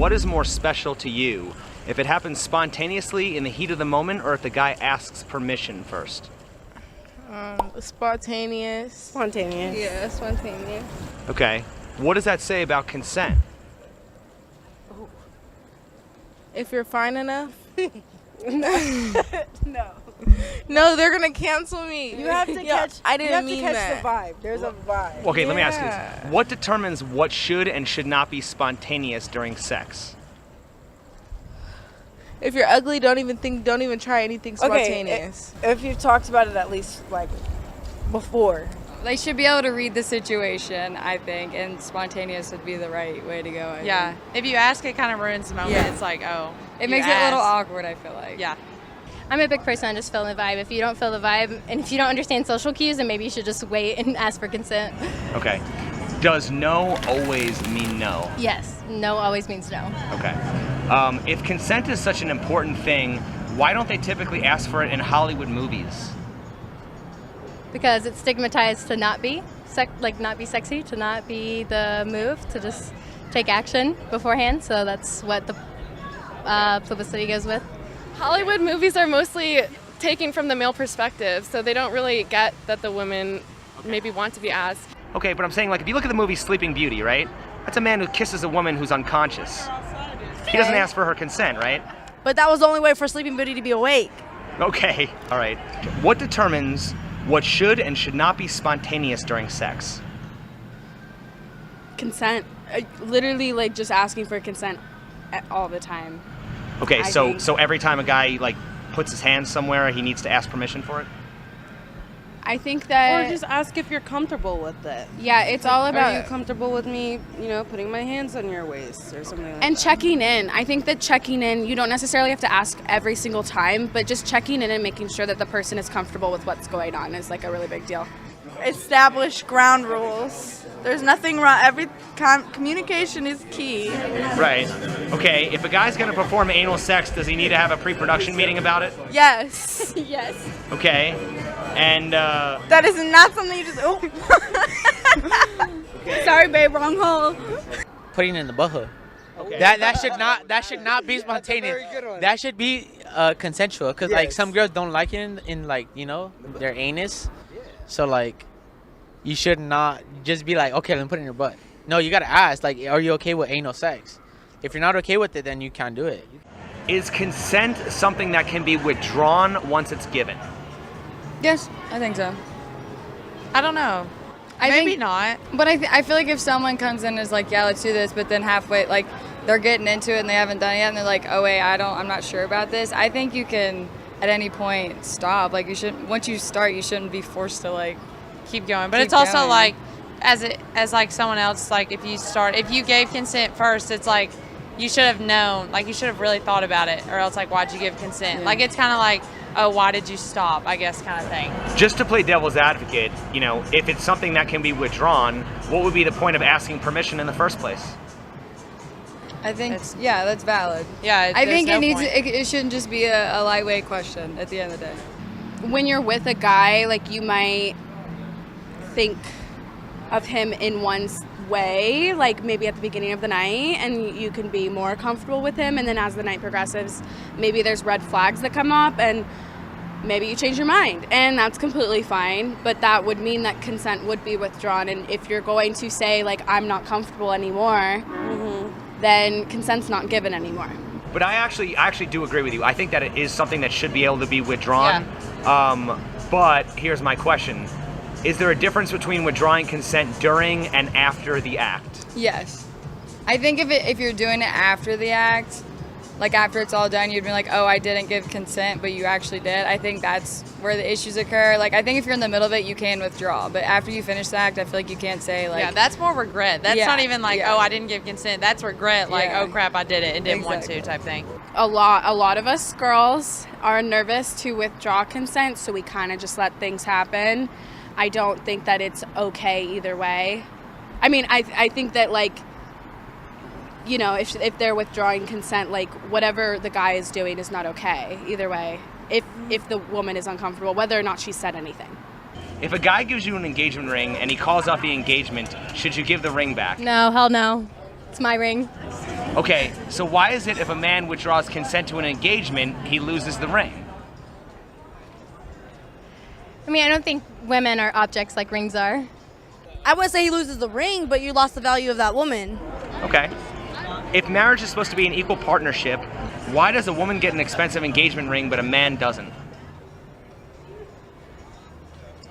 what is more special to you? If it happens spontaneously in the heat of the moment, or if the guy asks permission first? Spontaneous. Spontaneous. Yeah, spontaneous. Okay. What does that say about consent? If you're fine enough. No. No, they're gonna cancel me. You have to catch. I didn't mean You have to that. catch the vibe. There's a vibe. Okay, let me ask you Yeah. this. What determines what should and should not be spontaneous during sex? If you're ugly, don't even try anything spontaneous. If you've talked about it at least like before. They should be able to read the situation, I think, and spontaneous would be the right way to go. I Yeah. think. If you ask, it kind of ruins the moment. Yeah. It's like, oh. It you makes it a little asked. awkward, I feel like. Yeah. I'm a big person on just feeling the vibe. If you don't feel the vibe, and if you don't understand social cues, then maybe you should just wait and ask for consent. Okay. Does no always mean no? Yes, no always means no. Okay. If consent is such an important thing, why don't they typically ask for it in Hollywood movies? Because it's stigmatized to not be not be sexy, to not be the move, to just take action beforehand. So that's what the publicity goes with. Hollywood movies are mostly taken from the male perspective, so they don't really get that the women maybe want to be asked. Okay, but I'm saying, like, if you look at the movie Sleeping Beauty, right? That's a man who kisses a woman who's unconscious. He doesn't ask for her consent, right? But that was the only way for Sleeping Beauty to be awake. Okay, all right. What determines what should and should not be spontaneous during sex? Consent. Literally, like, just asking for consent all the time. Okay, I so think- so every time a guy, like, puts his hand somewhere, he needs to ask permission for it? I think that... Or just ask if you're comfortable with it. Yeah, it's all about... Are you comfortable with me, putting my hands on your waist or something like And that? checking in. I think that checking in, you don't necessarily have to ask every single time, but just checking in and making sure that the person is comfortable with what's going on is like a really big deal. Establish ground rules. There's nothing wrong. Communication is key. Right. Okay, if a guy's gonna perform anal sex, does he need to have a pre-production meeting about it? Yes. Yes. Okay. And, That is not something you just. Oh. Sorry, babe, wrong hole. Putting it in the butthole. Okay. That should not be spontaneous. That should be consensual, because like some girls don't like it in like their anus. So like you should not just be like, okay, let me put it in your butt. No, you gotta ask, like, are you okay with anal sex? If you're not okay with it, then you can't do it. Is consent something that can be withdrawn once it's given? Yes, I think so. I don't know. Maybe not. But I feel like if someone comes in and is like, yeah, let's do this, but then halfway, like, they're getting into it and they haven't done it yet, and they're like, oh wait, I'm not sure about this. I think you can, at any point, stop. Like, you shouldn't. Once you start, you shouldn't be forced to like Keep going. But Keep it's also going. like, as like someone else, like if you gave consent first, it's like you should have known, like you should have really thought about it, or else like why'd you give consent? Yeah. Like it's kind of like, oh, why did you stop? I guess kind of thing. Just to play devil's advocate, if it's something that can be withdrawn, what would be the point of asking permission in the first place? I think, yeah, that's valid. Yeah, I think there's no it point. it shouldn't just be a lightweight question at the end of the day. When you're with a guy, like, you might think of him in one way, like maybe at the beginning of the night, and you can be more comfortable with him, and then as the night progresses, maybe there's red flags that come up, and maybe you change your mind, and that's completely fine, but that would mean that consent would be withdrawn. And if you're going to say, like, I'm not comfortable anymore, then consent's not given anymore. But I actually do agree with you. I think that it is something that should be able to be withdrawn. But here's my question. Is there a difference between withdrawing consent during and after the act? Yes. I think if you're doing it after the act, like after it's all done, you'd be like, oh, I didn't give consent, but you actually did. I think that's where the issues occur. Like, I think if you're in the middle of it, you can withdraw. But after you finish the act, I feel like you can't say, like... Yeah, that's more regret. That's Yeah, not even like, yeah. oh, I didn't give consent. That's regret. Like, Yeah. oh, crap, I did it and didn't want Exactly. to type thing. A lot of us girls are nervous to withdraw consent, so we kind of just let things happen. I don't think that it's okay either way. I mean, I think that, like, if they're withdrawing consent, like, whatever the guy is doing is not okay either way. If the woman is uncomfortable, whether or not she said anything. If a guy gives you an engagement ring and he calls off the engagement, should you give the ring back? No, hell no. It's my ring. Okay, so why is it if a man withdraws consent to an engagement, he loses the ring? I mean, I don't think women are objects like rings are. I wouldn't say he loses the ring, but you lost the value of that woman. Okay. If marriage is supposed to be an equal partnership, why does a woman get an expensive engagement ring but a man doesn't?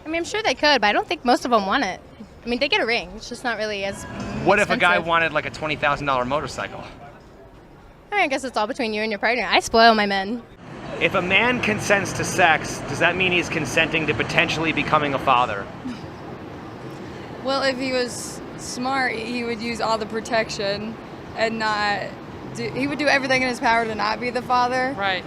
I mean, I'm sure they could, but I don't think most of them want it. I mean, they get a ring. It's just not really as What if a guy expensive. wanted like a $20,000 motorcycle? I guess it's all between you and your partner. I spoil my men. If a man consents to sex, does that mean he's consenting to potentially becoming a father? Well, if he was smart, he would use all the protection and not he would do everything in his power to not be the father. Right.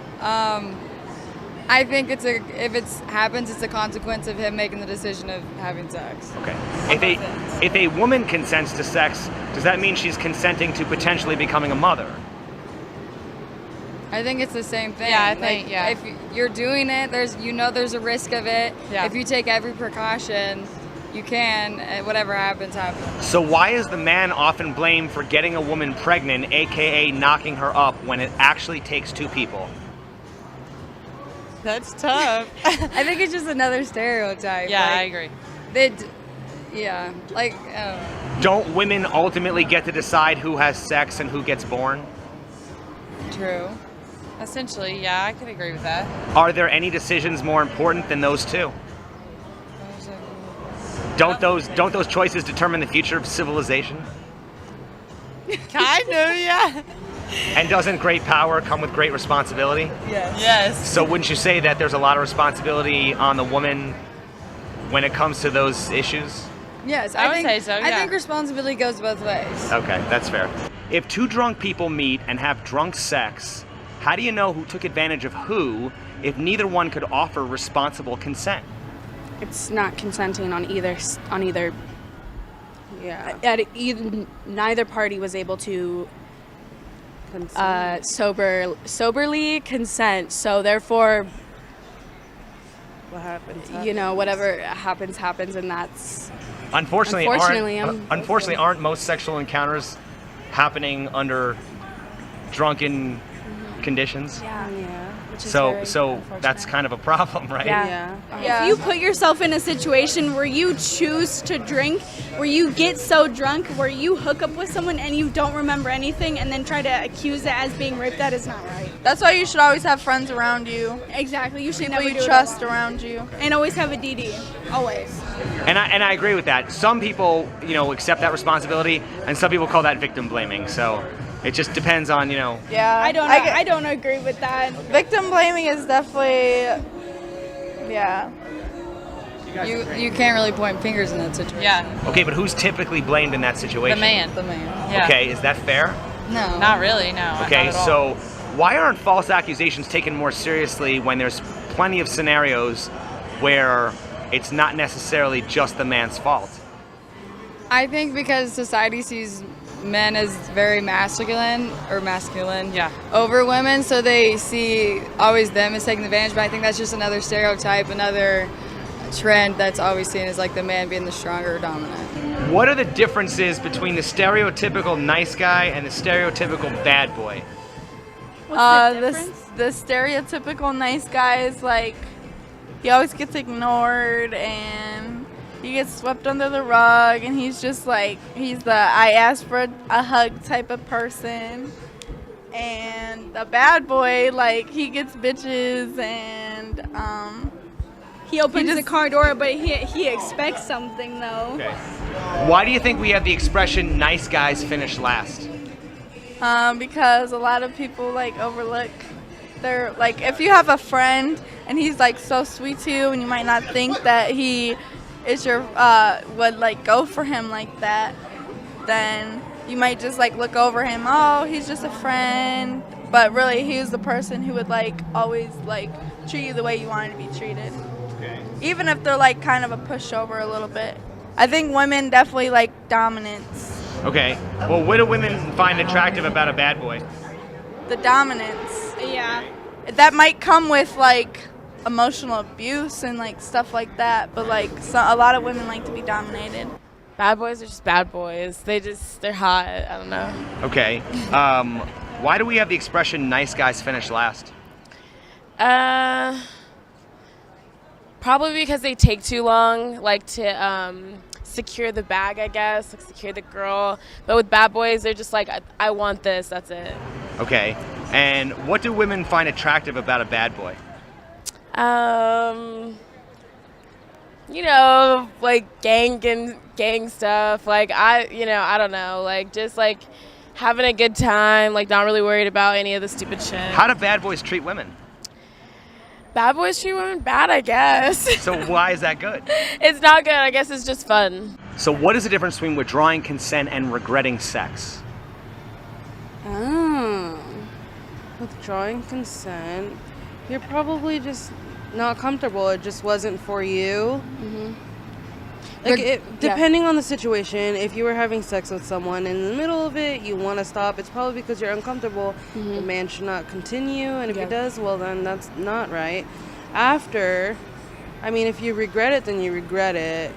I think if it happens, it's a consequence of him making the decision of having sex. Okay. If a woman consents to sex, does that mean she's consenting to potentially becoming a mother? I think it's the same thing. Yeah, I think, like, yeah. If you're doing it, there's a risk of it. Yeah. If you take every precaution, you can, and whatever happens, happens. So why is the man often blamed for getting a woman pregnant, aka knocking her up, when it actually takes two people? That's tough. I think it's just another stereotype. Yeah, like, I agree. Yeah, like. Don't women ultimately get to decide who has sex and who gets born? True. Essentially, yeah, I could agree with that. Are there any decisions more important than those two? Don't those choices determine the future of civilization? Kind of, yeah. And doesn't great power come with great responsibility? Yes. So wouldn't you say that there's a lot of responsibility on the woman when it comes to those issues? Yes, I would say so, I yeah. think responsibility goes both ways. Okay, that's fair. If two drunk people meet and have drunk sex, how do you know who took advantage of who if neither one could offer responsible consent? It's not consenting on either. Yeah. Neither party was able to soberly consent. So therefore, What happens? whatever happens, and that's Unfortunately, Unfortunately, aren't most sexual encounters happening under drunken conditions? yeah. Which is So very that's unfortunate. kind of a problem, right? Yeah. If you put yourself in a situation where you choose to drink, where you get so drunk, where you hook up with someone and you don't remember anything and then try to accuse it as being rape, that is not right. That's why you should always have friends around you. Exactly. You should People never you do trust it alone. around you. And always have a DD. Always. And I agree with that. Some people, accept that responsibility, and some people call that victim blaming. So it just depends on, Yeah. I don't agree with that. Victim blaming is definitely, yeah. You can't really point fingers in that situation. Yeah. Okay, but who's typically blamed in that situation? The man. The man. Yeah. Okay, is that fair? No. Not really, no. Okay, not at all. so why aren't false accusations taken more seriously when there's plenty of scenarios where it's not necessarily just the man's fault? I think because society sees men as very masculine Yeah. over women, so they see always them as taking advantage. But I think that's just another stereotype, another trend that's always seen as like the man being the stronger or dominant. What are the differences between the stereotypical nice guy and the stereotypical bad boy? What's the difference? The stereotypical nice guy is like, he always gets ignored and he gets swept under the rug, and he's just like, he's the I asked for a hug type of person. And the bad boy, like, he gets bitches and He opens the car door, but he expects something though. Okay. Why do you think we have the expression nice guys finish last? because a lot of people like overlook their, like, if you have a friend and he's like so sweet to you and you might not think that he is your would like go for him like that, then you might just like look over him, oh, he's just a friend, but really he's the person who would like always like treat you the way you want to be treated. Okay. Even if they're like kind of a pushover a little bit. I think women definitely like dominance. Okay. Well, what do women find attractive about a bad boy? The dominance. Yeah. That might come with like emotional abuse and like stuff like that, but like a lot of women like to be dominated. Bad boys are just bad boys. They're hot. I don't know. Okay. Why do we have the expression "nice guys finish last"? Probably because they take too long, like to secure the bag, I guess, like secure the girl. But with bad boys, they're just like, I want this. That's it. Okay. And what do women find attractive about a bad boy? You know, like gang stuff. Like I don't know. Like just like having a good time. Like not really worried about any of the stupid shit. How do bad boys treat women? Bad boys treat women bad, I guess. So why is that good? It's not good. I guess it's just fun. So what is the difference between withdrawing consent and regretting sex? Withdrawing consent, you're probably just not comfortable. It just wasn't for you. Like depending on the situation, if you were having sex with someone in the middle of it, you want to stop, it's probably because you're uncomfortable. The man should not continue, and if he does, well then that's not right. After, I mean, if you regret it, then you regret it.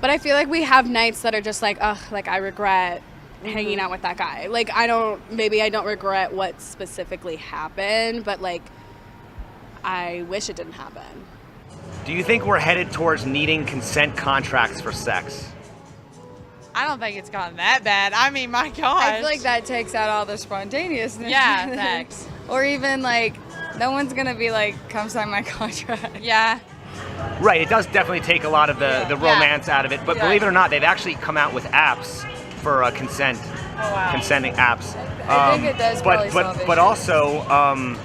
But I feel like we have nights that are just like, ugh, like I regret hanging out with that guy. Like maybe I don't regret what specifically happened, but like I wish it didn't happen. Do you think we're headed towards needing consent contracts for sex? I don't think it's gotten that bad. I mean, my gosh. I feel like that takes out all the spontaneousness. Yeah, thanks. Or even like, no one's gonna be like, come sign my contract. Yeah. Right, it does definitely take a lot of the romance out of it, but believe it or not, they've actually come out with apps for consenting apps. I think it does probably solve but issues. also,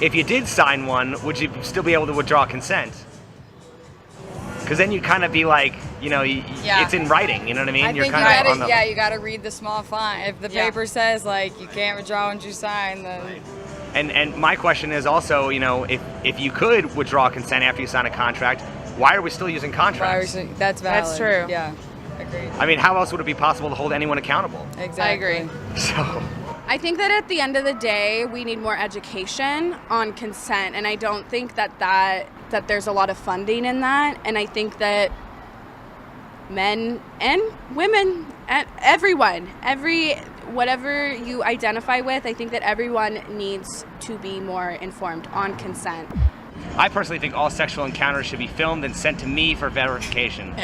if you did sign one, would you still be able to withdraw consent? Because then you'd kind of be like, it's in writing, you know what I mean? I think you gotta read the small font. If the paper says like you can't withdraw once you sign, then. And my question is also, if you could withdraw consent after you sign a contract, why are we still using contracts? That's valid. That's true. Yeah, agreed. I mean, how else would it be possible to hold anyone accountable? Exactly. I agree. So. I think that at the end of the day, we need more education on consent, and I don't think that there's a lot of funding in that, and I think that men and women, everyone, whatever you identify with, I think that everyone needs to be more informed on consent. I personally think all sexual encounters should be filmed and sent to me for verification.